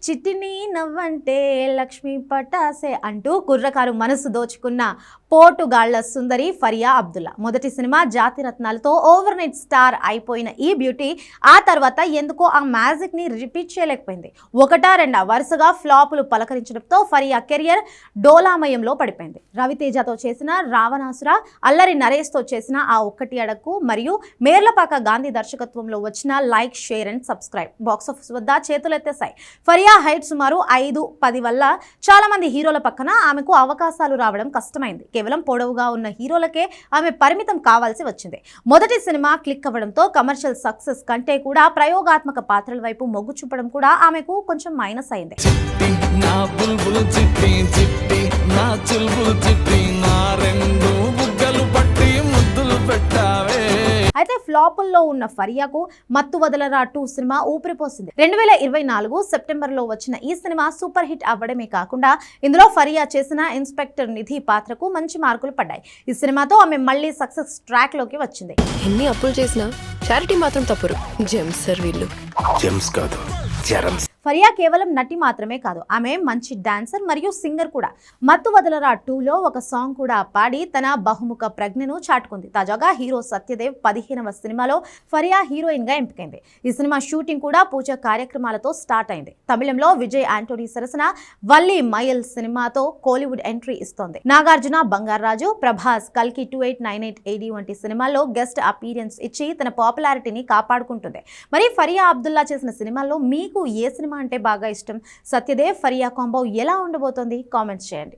చిట్టిని నవ్వంటే లక్ష్మీ పటాసే అంటూ కుర్రకారు మనసు దోచుకున్న పోటుగాళ్ల సుందరి ఫరియా అబ్దుల్లా మొదటి సినిమా జాతిరత్నాలతో ఓవర్ నైట్ స్టార్ అయిపోయిన ఈ బ్యూటీ ఆ తర్వాత ఎందుకో ఆ మ్యాజిక్ ని రిపీట్ చేయలేకపోయింది. ఒకటా రెండా వరుసగా ఫ్లాపులు పలకరించడంతో ఫరియా కెరియర్ డోలామయంలో పడిపోయింది. రవితేజతో చేసిన రావణాసుర, అల్లరి నరేష్తో చేసిన ఆ ఒక్కటి అడక్కు మరియు మేర్లపాక గాంధీ దర్శకత్వంలో వచ్చిన like, share and subscribe box office వద్ద చేతులెత్తేశాయి. ఫరియా హైట్ సుమారు 5-10 వల్ల చాలా మంది హీరోల పక్కన ఆమెకు అవకాశాలు రావడం కష్టమైంది. కేవలం పొడవుగా ఉన్న హీరోలకే ఆమె పరిమితం కావాల్సి వచ్చింది. మొదటి సినిమా క్లిక్ అవ్వడంతో కమర్షియల్ సక్సెస్ కంటే కూడా ప్రయోగాత్మక పాత్రల వైపు మొగ్గు చూపడం కూడా ఆమెకు కొంచెం మైనస్ అయింది. అయితే ఫ్లాపుల్లో ఉన్న ఫరియాకు మత్తు వదలరా 2 సినిమా ఊపిరిపోసింది. 2024 సెప్టెంబర్లో వచ్చిన ఈ సినిమా సూపర్ హిట్ అవ్వడమే కాకుండా ఇందులో ఫరియా చేసిన ఇన్స్పెక్టర్ నిధి పాత్రకు మంచి మార్కులు పడ్డాయి. ఈ సినిమాతో ఆమె మళ్ళీ సక్సెస్ ట్రాక్ లోకి వచ్చింది. ఎన్ని అప్పులు చేసినా చారిటీ మాత్రం తప్పరు. జెమ్స్ సార్ వీళ్ళు. జెమ్స్ కాదు, జెరమ్స్. ఫరియా కేవలం నటి మాత్రమే కాదు, ఆమె మంచి డాన్సర్ మరియు సింగర్ కూడా. మత్తు వదలరా 2లో ఒక సాంగ్ కూడా పాడి తన బహుముఖ ప్రజ్ఞను చాటుకుంది. తాజాగా హీరో సత్యదేవ్ 15వ సినిమాలో ఫరియా హీరోయిన్ గా ఎంపికైంది. ఈ సినిమా షూటింగ్ కూడా పూజ కార్యక్రమాలతో స్టార్ట్ అయింది. తమిళంలో విజయ్ ఆంటోనీ సరసన వల్లి మైల్ సినిమాతో కోలీవుడ్ ఎంట్రీ ఇస్తోంది. నాగార్జున, బంగారాజు, ప్రభాస్, కల్కి 2898 AD వంటి సినిమాల్లో గెస్ట్ అపీరియన్స్ ఇచ్చి తన పాపులారిటీని కాపాడుకుంటుంది. మరి ఫరియా అబ్దుల్లా చేసిన సినిమాల్లో మీకు ఏ సినిమా అంటే బాగా ఇష్టం? సత్యదేవ్ ఫరియా కాంబో ఎలా ఉండబోతోంది? కామెంట్స్ చేయండి.